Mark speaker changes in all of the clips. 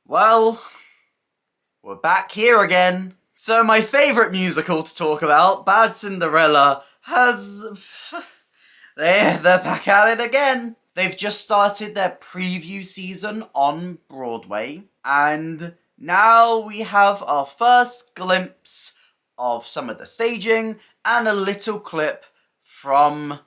Speaker 1: Well, we're back here again. So my favourite musical to talk about, Bad Cinderella, has... they're back at it again. They've just started their preview season on Broadway, and now we have our first glimpse of some of the staging and a little clip from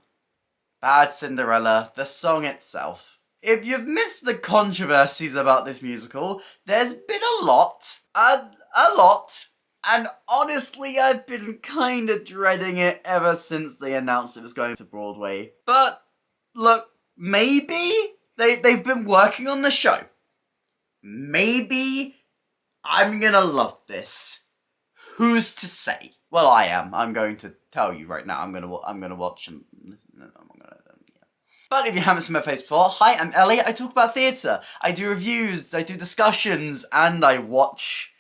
Speaker 1: Bad Cinderella, the song itself. If you've missed the controversies about this musical, there's been a lot, and honestly I've been kinda dreading it ever since they announced it was going to Broadway. But, look, maybe they've been working on the show. Maybe I'm gonna love this. Who's to say? Well, I am. I'm going to tell you right now. I'm gonna watch and listen. But if you haven't seen my face before, hi, I'm Ellie. I talk about theatre. I do reviews, I do discussions, and I watch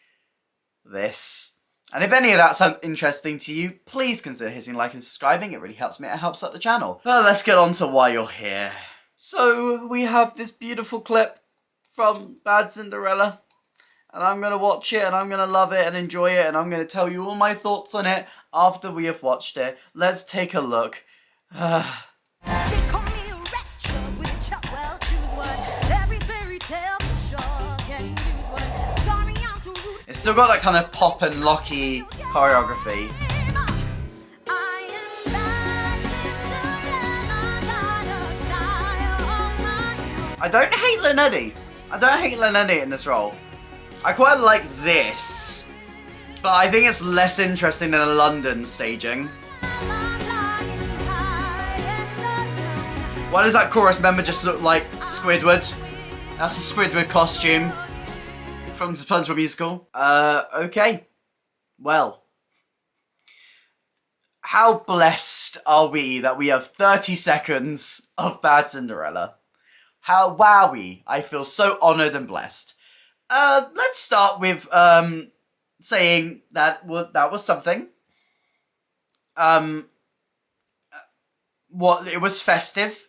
Speaker 1: this. And if any of that sounds interesting to you, please consider hitting like and subscribing. It really helps me. It helps out the channel. But let's get on to why you're here. So we have this beautiful clip from Bad Cinderella. And I'm going to watch it, and I'm going to love it and enjoy it, and I'm going to tell you all my thoughts on it after we have watched it. Let's take a look. It's still got that kind of pop and locky choreography. I don't hate Linetti. I don't hate Linetti in this role. I quite like this, but I think it's less interesting than a London staging. Why does that chorus member just look like Squidward? That's a Squidward costume from the SpongeBob musical. Okay. Well. How blessed are we that we have 30 seconds of Bad Cinderella? How wowie. I feel so honoured and blessed. Let's start with, saying that was something. It was festive.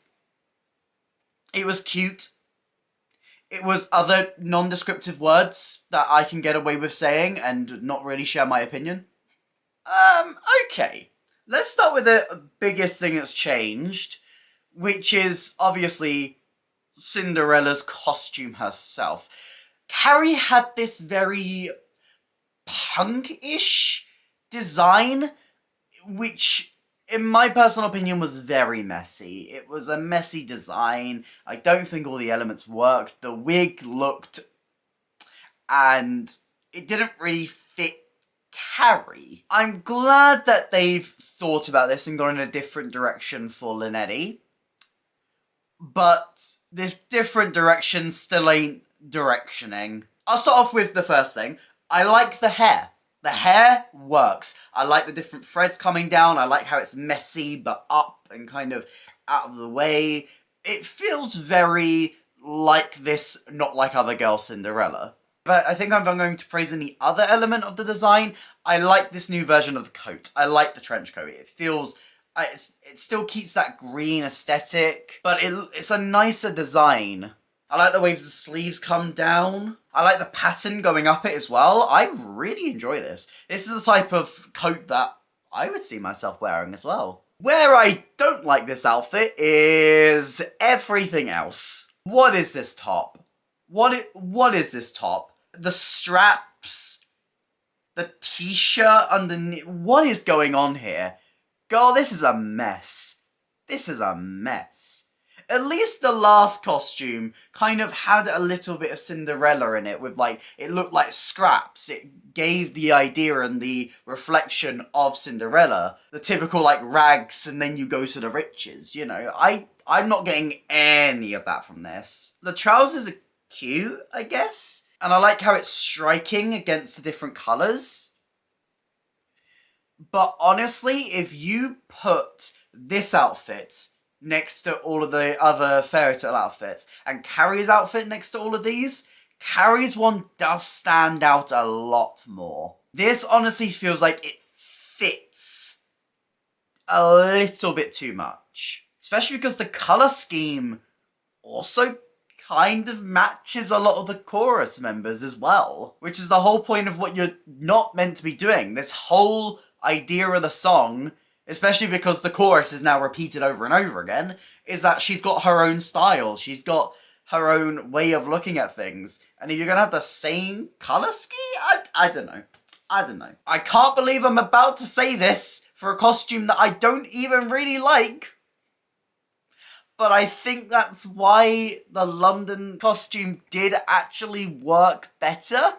Speaker 1: It was cute. It was other non-descriptive words that I can get away with saying and not really share my opinion. Okay. Let's start with the biggest thing that's changed, which is obviously Cinderella's costume herself. Carrie had this very punk-ish design, which, in my personal opinion, was very messy. It was a messy design. I don't think all the elements worked. The wig looked... and it didn't really fit Carrie. I'm glad that they've thought about this and gone in a different direction for Linetti. But this different direction still ain't directioning. I'll start off with the first thing. I like the hair. The hair works. I like the different threads coming down. I like how it's messy but up and kind of out of the way. It feels very like this, not like other girl Cinderella. But I think I'm going to praise any other element of the design. I like this new version of the coat. I like the trench coat. It feels... it still keeps that green aesthetic, but it's a nicer design. I like the way the sleeves come down. I like the pattern going up it as well. I really enjoy this. This is the type of coat that I would see myself wearing as well. Where I don't like this outfit is everything else. What is this top? What is this top? The straps, the t-shirt underneath. What is going on here? Girl, this is a mess. This is a mess. At least the last costume kind of had a little bit of Cinderella in it with, like, it looked like scraps. It gave the idea and the reflection of Cinderella. The typical, like, rags and then you go to the riches, you know. I'm not getting any of that from this. The trousers are cute, I guess. And I like how it's striking against the different colours. But honestly, if you put this outfit next to all of the other fairy tale outfits and Carrie's outfit next to all of these, Carrie's one does stand out a lot more. This honestly feels like it fits a little bit too much. Especially because the colour scheme also kind of matches a lot of the chorus members as well. Which is the whole point of what you're not meant to be doing. This whole idea of the song, especially because the chorus is now repeated over and over again, is that she's got her own style. She's got her own way of looking at things. And if you're gonna have the same colour scheme, I don't know. I can't believe I'm about to say this for a costume that I don't even really like. But I think that's why the London costume did actually work better.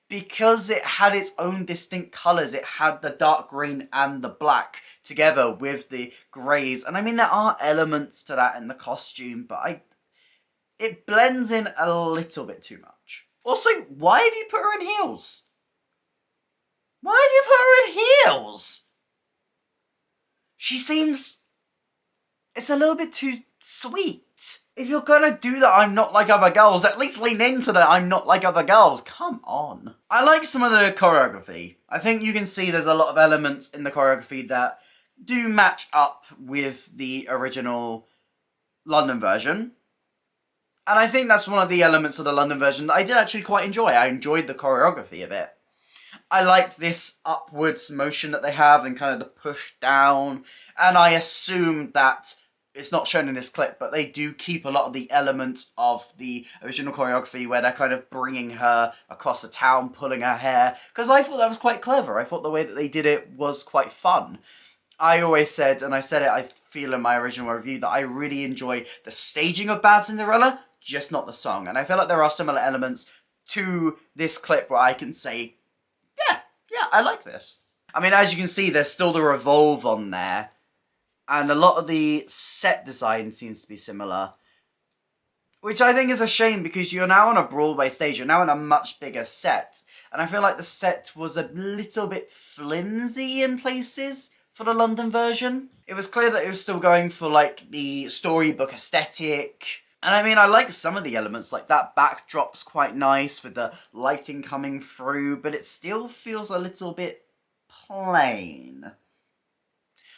Speaker 1: Because it had its own distinct colours. It had the dark green and the black together with the greys. And I mean, there are elements to that in the costume, but it blends in a little bit too much. Also, why have you put her in heels? Why have you put her in heels? She seems... It's a little bit too sweet. If you're gonna do that I'm not like other girls, at least lean into the I'm not like other girls. Come on. I like some of the choreography. I think you can see there's a lot of elements in the choreography that do match up with the original London version. And I think that's one of the elements of the London version that I did actually quite enjoy. I enjoyed the choreography of it. I like this upwards motion that they have and kind of the push down. And I assume that it's not shown in this clip, but they do keep a lot of the elements of the original choreography where they're kind of bringing her across the town, pulling her hair. Because I thought that was quite clever. I thought the way that they did it was quite fun. I always said, and I said it I feel in my original review, that I really enjoy the staging of Bad Cinderella, just not the song. And I feel like there are similar elements to this clip where I can say, yeah, I like this. I mean, as you can see, there's still the revolve on there. And a lot of the set design seems to be similar. Which I think is a shame because you're now on a Broadway stage. You're now on a much bigger set. And I feel like the set was a little bit flimsy in places for the London version. It was clear that it was still going for like the storybook aesthetic. And I mean, I like some of the elements, like that backdrop's quite nice with the lighting coming through, but it still feels a little bit plain.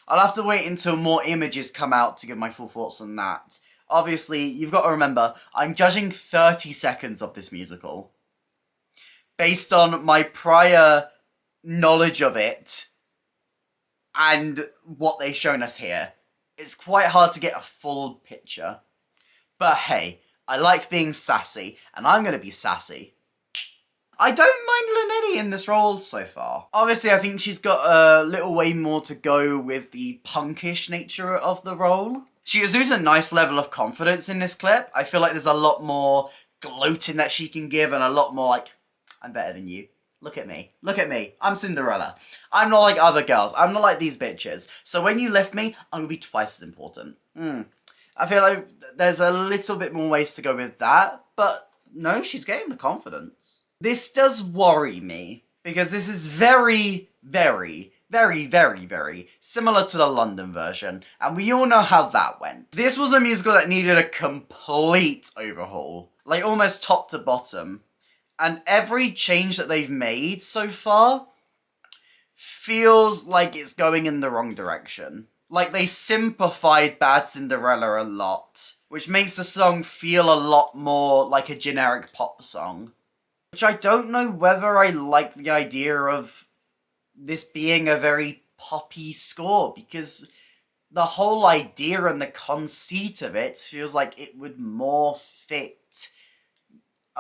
Speaker 1: I'll have to wait until more images come out to give my full thoughts on that. Obviously, you've got to remember, I'm judging 30 seconds of this musical. Based on my prior knowledge of it and what they've shown us here. It's quite hard to get a full picture. But hey, I like being sassy, and I'm going to be sassy. I don't mind Linetti in this role so far. Obviously, I think she's got a little way more to go with the punkish nature of the role. She exudes a nice level of confidence in this clip. I feel like there's a lot more gloating that she can give, and a lot more like, I'm better than you. Look at me. Look at me. I'm Cinderella. I'm not like other girls. I'm not like these bitches. So when you lift me, I'm going to be twice as important. I feel like there's a little bit more ways to go with that, but no, she's getting the confidence. This does worry me, because this is very, very, very, very, very similar to the London version, and we all know how that went. This was a musical that needed a complete overhaul, like almost top to bottom, and every change that they've made so far feels like it's going in the wrong direction. Like, they simplified Bad Cinderella a lot, which makes the song feel a lot more like a generic pop song. Which I don't know whether I like the idea of this being a very poppy score, because the whole idea and the conceit of it feels like it would more fit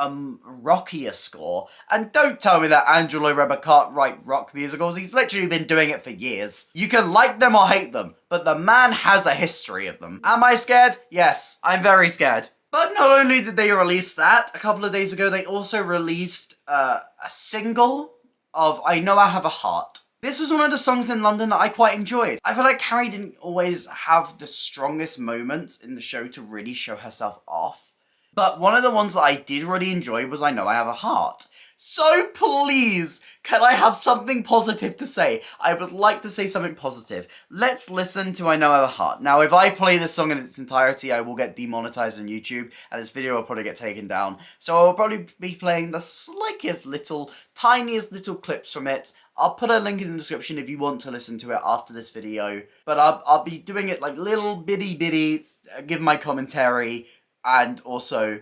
Speaker 1: rockier score. And don't tell me that Andrew Lloyd Webber can't write rock musicals. He's literally been doing it for years. You can like them or hate them, but the man has a history of them. Am I scared? Yes, I'm very scared. But not only did they release that, a couple of days ago they also released a single of I Know I Have a Heart. This was one of the songs in London that I quite enjoyed. I feel like Carrie didn't always have the strongest moments in the show to really show herself off. But one of the ones that I did really enjoy was I Know I Have a Heart. So please, can I have something positive to say? I would like to say something positive. Let's listen to I Know I Have a Heart. Now, if I play this song in its entirety, I will get demonetized on YouTube, and this video will probably get taken down. So I'll probably be playing the slightest little, tiniest little clips from it. I'll put a link in the description if you want to listen to it after this video. But I'll be doing it like little bitty, give my commentary, and also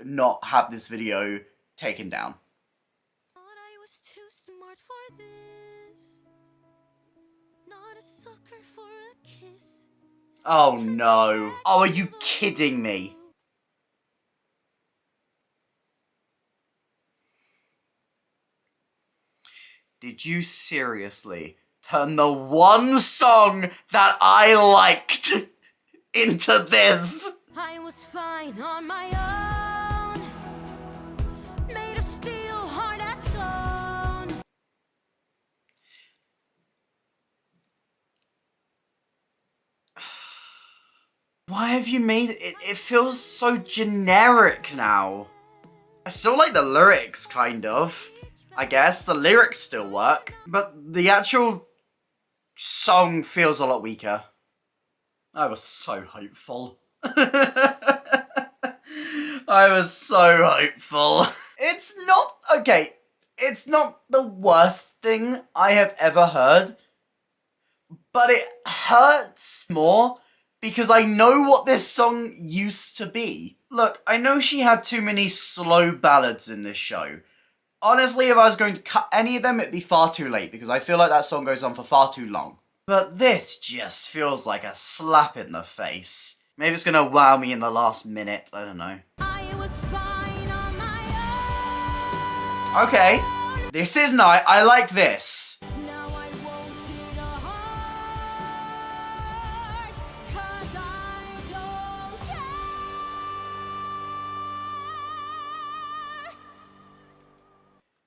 Speaker 1: not have this video taken down.
Speaker 2: I was too smart for this. Not a sucker for a kiss.
Speaker 1: Oh no. Oh, are you kidding me? Did you seriously turn the one song that I liked into this?
Speaker 2: I was fine on my own. Made of steel, hard as stone.
Speaker 1: Why have you made it? It feels so generic now. I still like the lyrics, kind of. I guess the lyrics still work, but the actual song feels a lot weaker. I was so hopeful. I was so hopeful. It's not, okay, it's not the worst thing I have ever heard, but it hurts more because I know what this song used to be. Look, I know she had too many slow ballads in this show. Honestly, if I was going to cut any of them, it'd be far too late because I feel like that song goes on for far too long. But this just feels like a slap in the face. Maybe it's gonna wow me in the last minute, I don't know.
Speaker 2: I was fine on my own.
Speaker 1: Okay, this is nice, I like this.
Speaker 2: Now I won't need a heart, 'cause I don't care.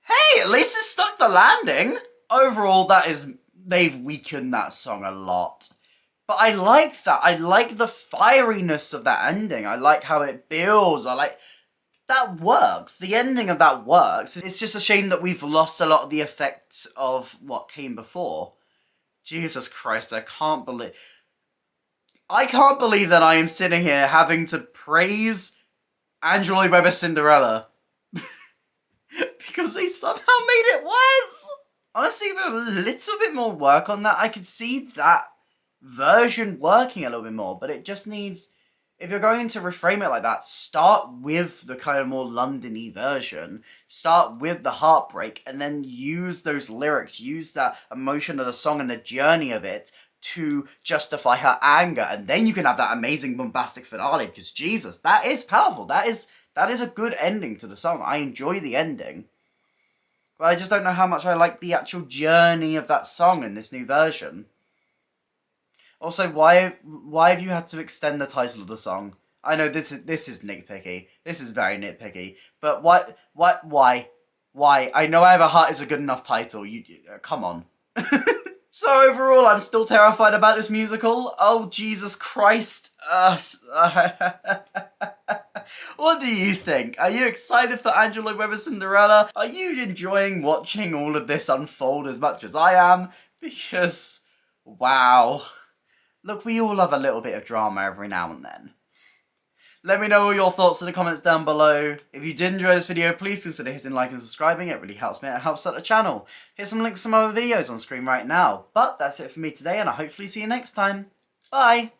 Speaker 1: Hey, at least it stuck the landing. Overall, they've weakened that song a lot. But I like that. I like the fieriness of that ending. I like how it builds. That works. The ending of that works. It's just a shame that we've lost a lot of the effects of what came before. Jesus Christ, I can't believe that I am sitting here having to praise Andrew Lloyd Webber's Cinderella. Because they somehow made it worse. Honestly, with a little bit more work on that, I could see that version working a little bit more, but it just needs, if you're going to reframe it like that, start with the kind of more London-y version, start with the heartbreak, and then use those lyrics, use that emotion of the song and the journey of it to justify her anger, and then you can have that amazing bombastic finale, because Jesus, that is powerful, that is a good ending to the song. I enjoy the ending. But I just don't know how much I like the actual journey of that song in this new version. Also, why have you had to extend the title of the song? I know this is nitpicky. This is very nitpicky. But why? I know I Have a Heart is a good enough title. You come on. So overall, I'm still terrified about this musical. Oh, Jesus Christ. What do you think? Are you excited for Andrew Lloyd Webber's Cinderella? Are you enjoying watching all of this unfold as much as I am? Because, wow. Look, we all love a little bit of drama every now and then. Let me know all your thoughts in the comments down below. If you did enjoy this video, please consider hitting like and subscribing. It really helps me and it helps out the channel. Here's some links to some other videos on screen right now. But that's it for me today, and I'll hopefully see you next time. Bye!